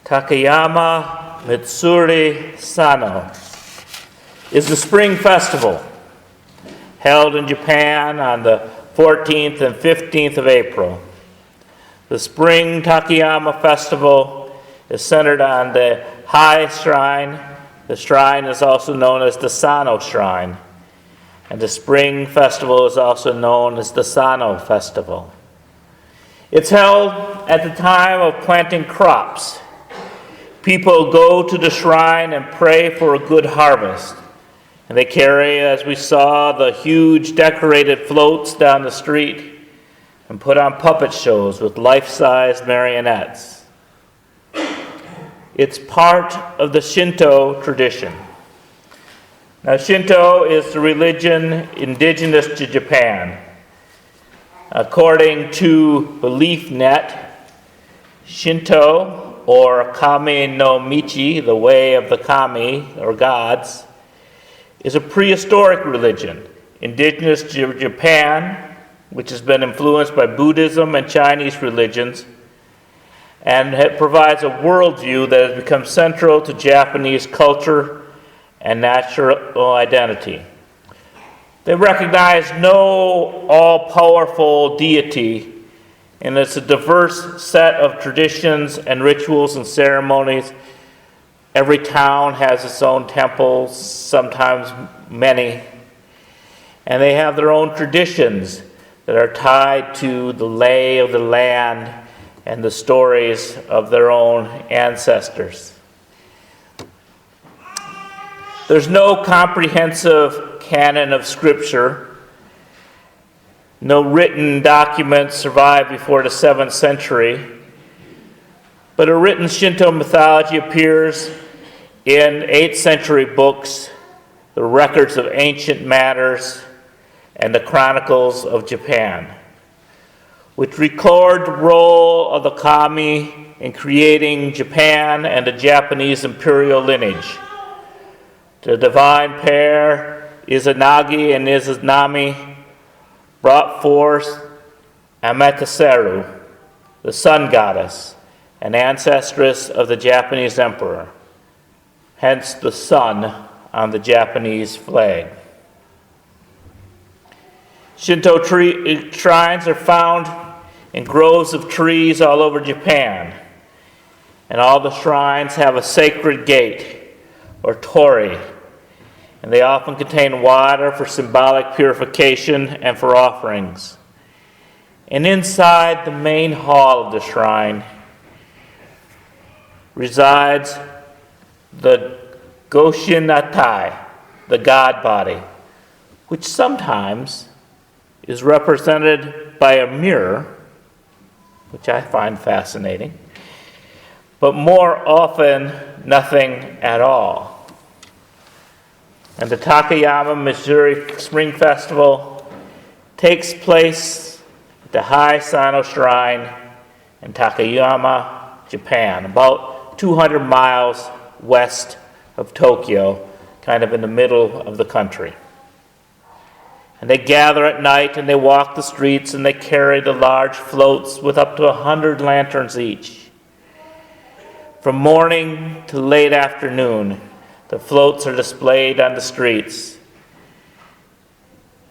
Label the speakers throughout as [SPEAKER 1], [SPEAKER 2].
[SPEAKER 1] Takayama Mitsuri Sano is the spring festival held in Japan on the 14th and 15th of April. The spring Takayama festival is centered on the high shrine. The shrine is also known as the Sano Shrine, and the spring festival is also known as the Sano Festival. It's held at the time of planting crops. People go to the shrine and pray for a good harvest. And they carry, as we saw, the huge decorated floats down the street and put on puppet shows with life-size marionettes. It's part of the Shinto tradition. Now, Shinto is the religion indigenous to Japan. According to BeliefNet, Shinto, or Kami no Michi, the way of the Kami, or gods, is a prehistoric religion indigenous to Japan, which has been influenced by Buddhism and Chinese religions, and it provides a worldview that has become central to Japanese culture and national identity. They recognize no all-powerful deity, and it's a diverse set of traditions and rituals and ceremonies. Every town has its own temples, sometimes many, and they have their own traditions that are tied to the lay of the land and the stories of their own ancestors. There's no comprehensive canon of Scripture. No written documents survive before the 7th century, but a written Shinto mythology appears in 8th century books, the records of ancient matters, and the chronicles of Japan, which record the role of the kami in creating Japan and the Japanese imperial lineage. The divine pair, Izanagi and Izanami, brought forth Amaterasu, the sun goddess, an ancestress of the Japanese emperor, hence the sun on the Japanese flag. Shinto shrines are found in groves of trees all over Japan, and all the shrines have a sacred gate, or torii, and they often contain water for symbolic purification and for offerings. And inside the main hall of the shrine resides the Goshinatai, the god body, which sometimes is represented by a mirror, which I find fascinating, but more often nothing at all. And the Takayama Mitsuri Spring Festival takes place at the High Sano Shrine in Takayama, Japan, about 200 miles west of Tokyo, kind of in the middle of the country. And they gather at night and they walk the streets and they carry the large floats with up to 100 lanterns each. From morning to late afternoon, the floats are displayed on the streets.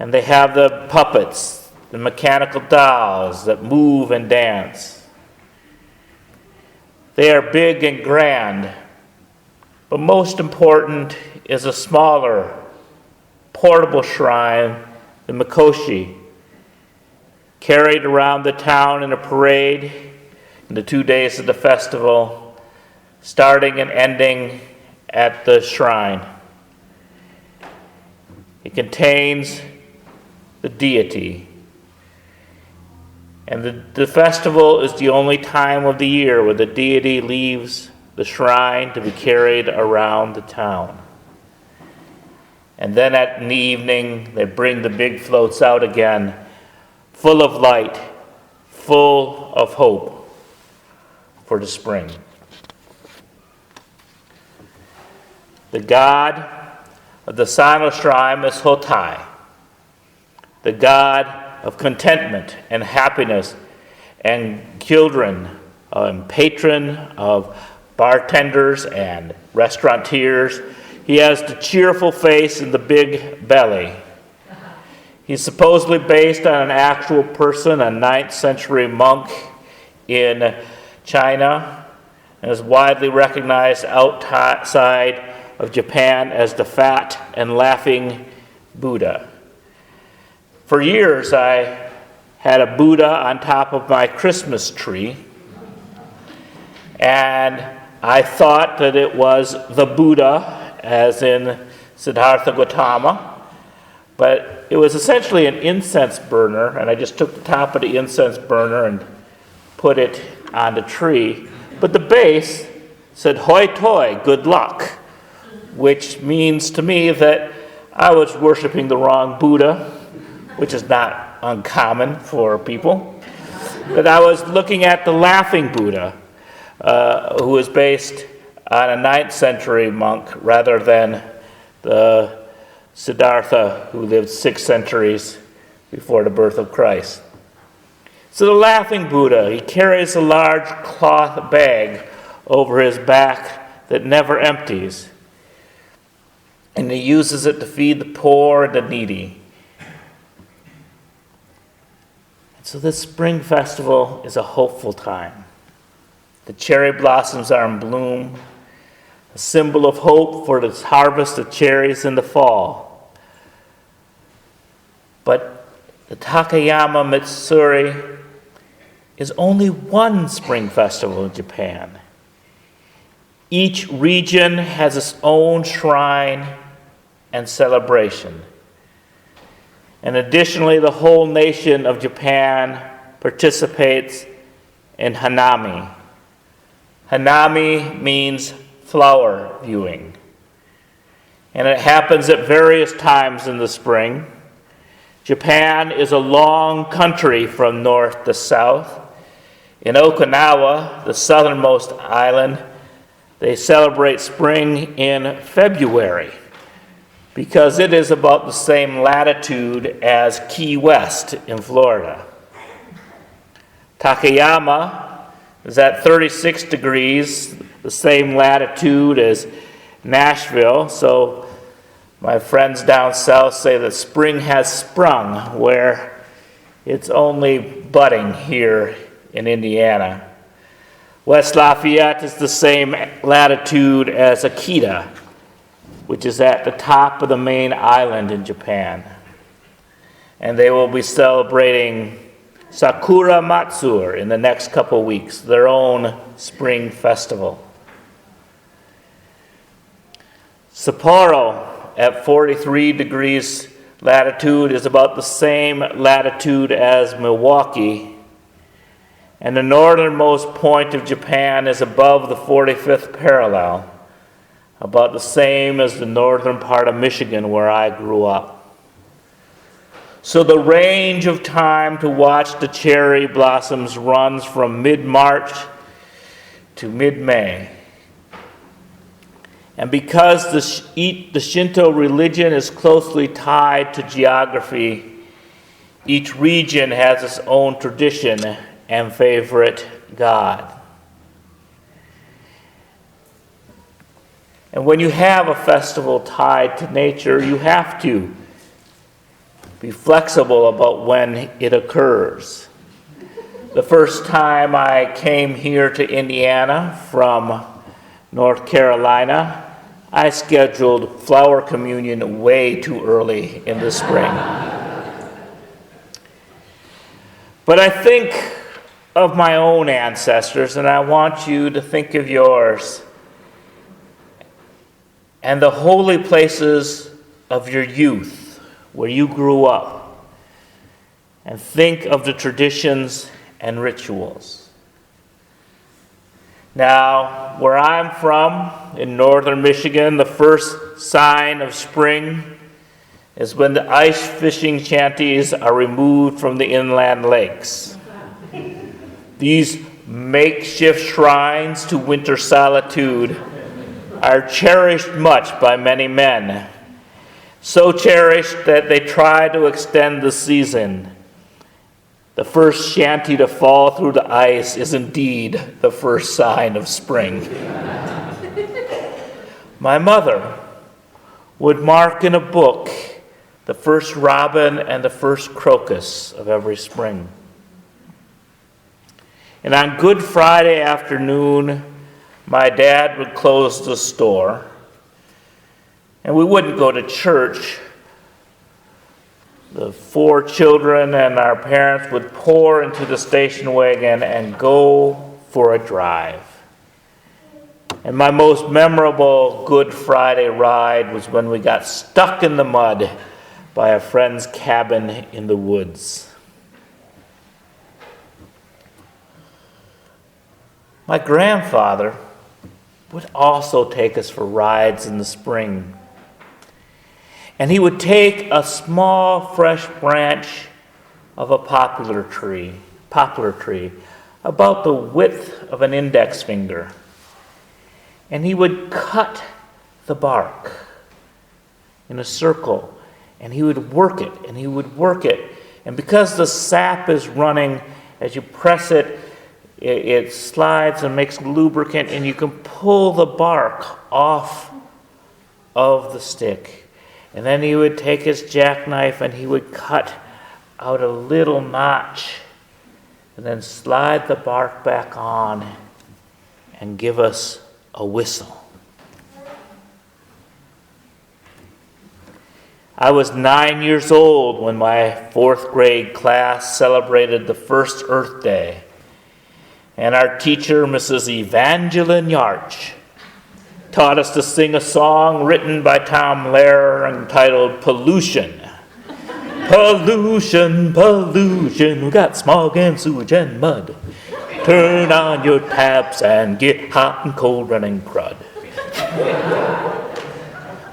[SPEAKER 1] And they have the puppets, the mechanical dolls that move and dance. They are big and grand, but most important is a smaller, portable shrine, the Mikoshi, carried around the town in a parade in the 2 days of the festival, starting and ending at the shrine. It contains the deity. And the festival is the only time of the year where the deity leaves the shrine to be carried around the town. And then in the evening, they bring the big floats out again, full of light, full of hope for the spring. The god of the Sano shrine is Hotai, the god of contentment and happiness and children, and patron of bartenders and restaurateurs. He has the cheerful face and the big belly. He's supposedly based on an actual person, a 9th century monk in China, and is widely recognized outside of Japan as the fat and laughing Buddha. For years, I had a Buddha on top of my Christmas tree, and I thought that it was the Buddha, as in Siddhartha Gautama, but it was essentially an incense burner, and I just took the top of the incense burner and put it on the tree. But the base said, "Hoi toi, good luck," which means to me that I was worshiping the wrong Buddha, which is not uncommon for people. But I was looking at the laughing Buddha, who was based on a 9th century monk rather than the Siddhartha who lived 6 centuries before the birth of Christ. So the laughing Buddha, he carries a large cloth bag over his back that never empties, and he uses it to feed the poor and the needy. And so this spring festival is a hopeful time. The cherry blossoms are in bloom, a symbol of hope for this harvest of cherries in the fall. But the Takayama Matsuri is only one spring festival in Japan. Each region has its own shrine and celebration. And additionally, the whole nation of Japan participates in Hanami. Hanami means flower viewing. And it happens at various times in the spring. Japan is a long country from north to south. In Okinawa, the southernmost island, they celebrate spring in February because it is about the same latitude as Key West in Florida. Takayama is at 36 degrees, the same latitude as Nashville, so my friends down south say that spring has sprung where it's only budding here in Indiana. West Lafayette is the same latitude as Akita, which is at the top of the main island in Japan. And they will be celebrating Sakura Matsuri in the next couple weeks, their own spring festival. Sapporo at 43 degrees latitude is about the same latitude as Milwaukee, and the northernmost point of Japan is above the 45th parallel, about the same as the northern part of Michigan where I grew up. So the range of time to watch the cherry blossoms runs from mid-March to mid-May. And because the Shinto religion is closely tied to geography, each region has its own tradition and favorite god. And when you have a festival tied to nature, you have to be flexible about when it occurs. The first time I came here to Indiana from North Carolina, I scheduled flower communion way too early in the spring. But I think of my own ancestors, and I want you to think of yours and the holy places of your youth, where you grew up, and think of the traditions and rituals. Now, where I'm from, in northern Michigan, the first sign of spring is when the ice fishing shanties are removed from the inland lakes. These makeshift shrines to winter solitude are cherished much by many men, so cherished that they try to extend the season. The first shanty to fall through the ice is indeed the first sign of spring. My mother would mark in a book the first robin and the first crocus of every spring. And on Good Friday afternoon, my dad would close the store, and we wouldn't go to church. The 4 children and our parents would pour into the station wagon and go for a drive. And my most memorable Good Friday ride was when we got stuck in the mud by a friend's cabin in the woods. My grandfather would also take us for rides in the spring. And he would take a small, fresh branch of a poplar tree, about the width of an index finger. And he would cut the bark in a circle, and he would work it, and he would work it. And because the sap is running, as you press it, it slides and makes lubricant, and you can pull the bark off of the stick. And then he would take his jackknife and he would cut out a little notch and then slide the bark back on and give us a whistle. I was 9 years old when my 4th grade class celebrated the first Earth Day. And our teacher, Mrs. Evangeline Yarch, taught us to sing a song written by Tom Lehrer entitled Pollution. Pollution, pollution, we got smog and sewage and mud. Turn on your taps and get hot and cold running crud.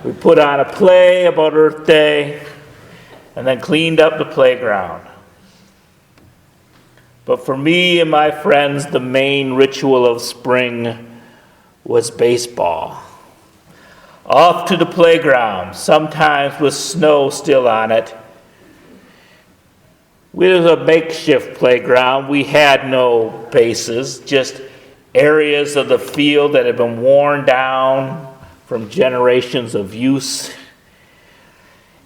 [SPEAKER 1] We put on a play about Earth Day and then cleaned up the playground. But for me and my friends, the main ritual of spring was baseball. Off to the playground, sometimes with snow still on it. It was a makeshift playground. We had no bases, just areas of the field that had been worn down from generations of use.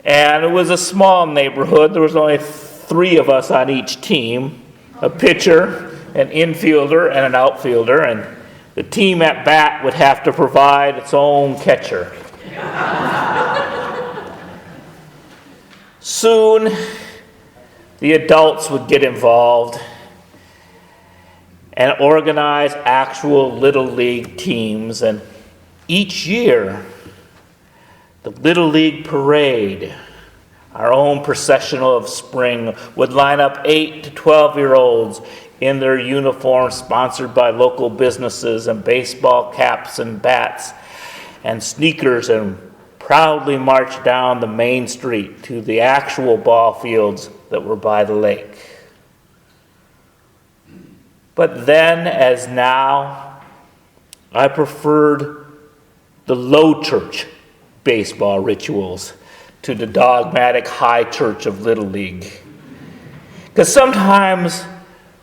[SPEAKER 1] And it was a small neighborhood. There was only 3 of us on each team, a pitcher, an infielder, and an outfielder, and the team at bat would have to provide its own catcher. Soon, the adults would get involved and organize actual Little League teams. And each year, the Little League parade, our own processional of spring, would line up 8 to 12-year-olds in their uniforms sponsored by local businesses and baseball caps and bats and sneakers, and proudly march down the main street to the actual ball fields that were by the lake. But then, as now, I preferred the low church baseball rituals to the dogmatic high church of Little League. Because sometimes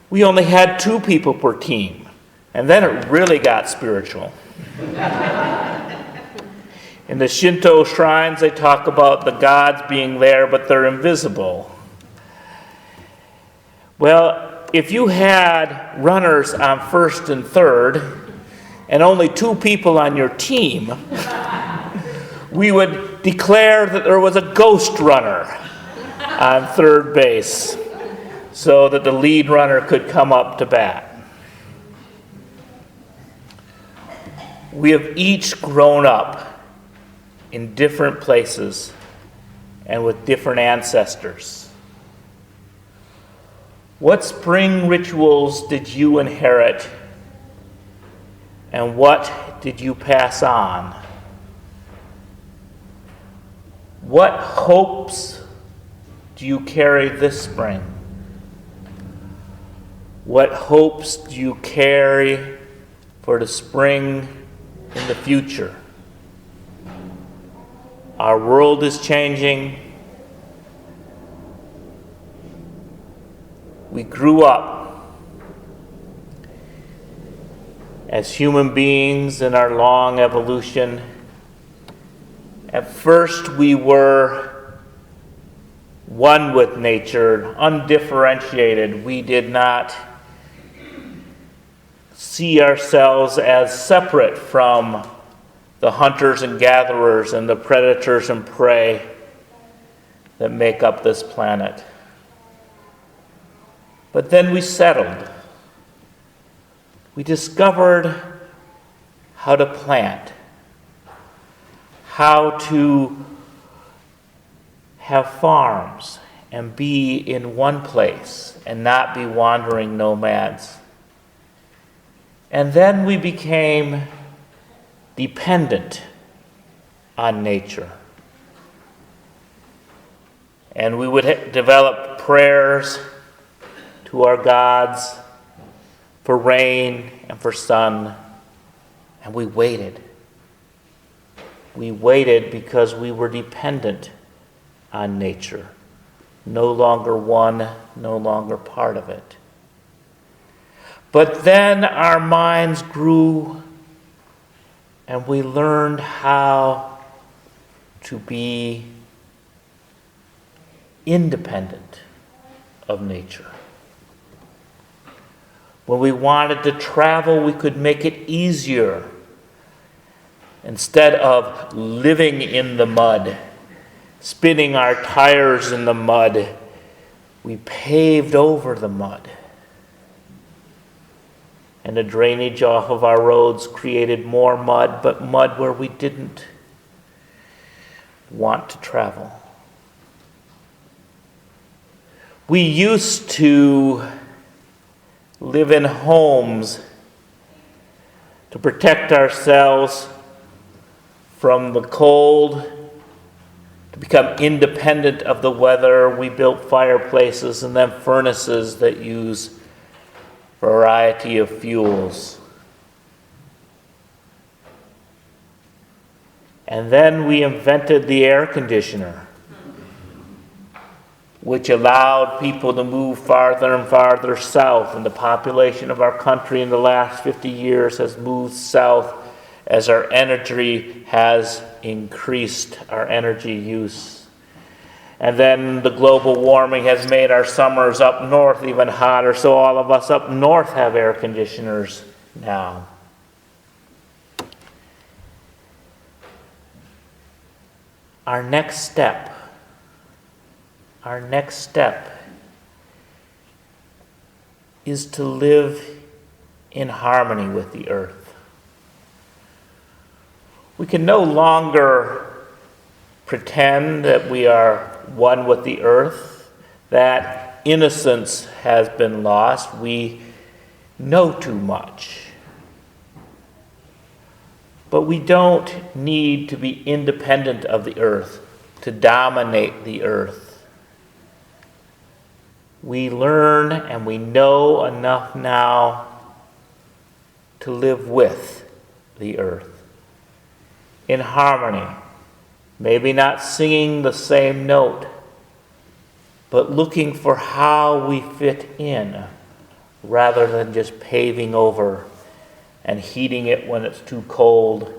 [SPEAKER 1] we only had 2 people per team, and then it really got spiritual. In the Shinto shrines, they talk about the gods being there, but they're invisible. Well, if you had runners on 1st and 3rd, and only 2 people on your team, we would declare that there was a ghost runner on 3rd base so that the lead runner could come up to bat. We have each grown up in different places and with different ancestors. What spring rituals did you inherit, and what did you pass on? What hopes do you carry this spring? What hopes do you carry for the spring in the future? Our world is changing. we grew up as human beings in our long evolution. At first, we were one with nature, undifferentiated. We did not see ourselves as separate from the hunters and gatherers and the predators and prey that make up this planet. But then we settled. We discovered how to plant, how to have farms and be in one place and not be wandering nomads. And then we became dependent on nature. And we would develop prayers to our gods for rain and for sun. And we waited. We waited because we were dependent on nature. No longer one, no longer part of it. But then our minds grew and we learned how to be independent of nature. When we wanted to travel, we could make it easier. Instead of living in the mud, spinning our tires in the mud, we paved over the mud. And the drainage off of our roads created more mud, but mud where we didn't want to travel. We used to live in homes to protect ourselves from the cold, to become independent of the weather. We built fireplaces and then furnaces that use a variety of fuels. And then we invented the air conditioner, which allowed people to move farther and farther south. And the population of our country in the last 50 years has moved south as our energy has increased, our energy use. And then the global warming has made our summers up north even hotter, so all of us up north have air conditioners now. Our next step is to live in harmony with the earth. We can no longer pretend that we are one with the earth. That innocence has been lost. We know too much. But we don't need to be independent of the earth, to dominate the earth. We learn and we know enough now to live with the earth in harmony. Maybe not singing the same note, but looking for how we fit in rather than just paving over and heating it when it's too cold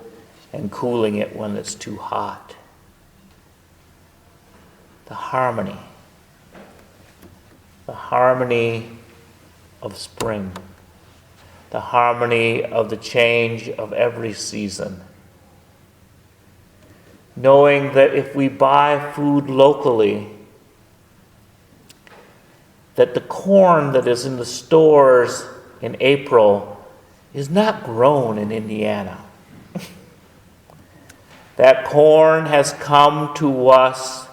[SPEAKER 1] and cooling it when it's too hot. The harmony of spring, the harmony of the change of every season. Knowing that if we buy food locally, that the corn that is in the stores in April is not grown in Indiana. That corn has come to us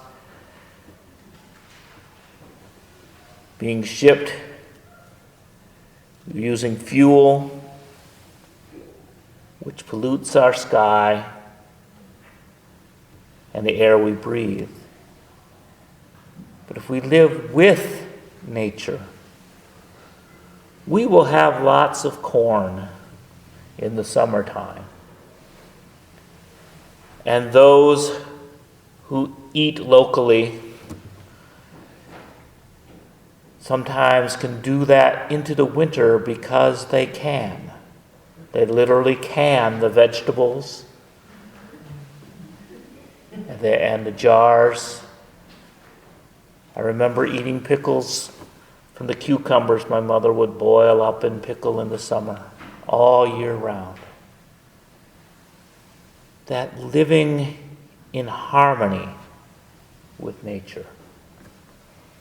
[SPEAKER 1] being shipped using fuel which pollutes our sky and the air we breathe. But if we live with nature, we will have lots of corn in the summertime. And those who eat locally sometimes can do that into the winter because they can. They literally can the vegetables and the jars. I remember eating pickles from the cucumbers my mother would boil up and pickle in the summer, all year round. That living in harmony with nature,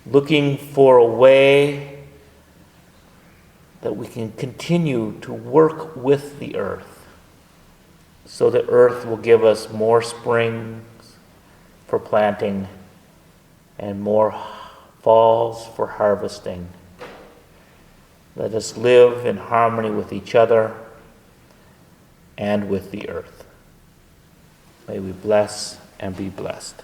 [SPEAKER 1] looking for a way that we can continue to work with the earth so the earth will give us more springs for planting and more falls for harvesting. Let us live in harmony with each other and with the earth. May we bless and be blessed.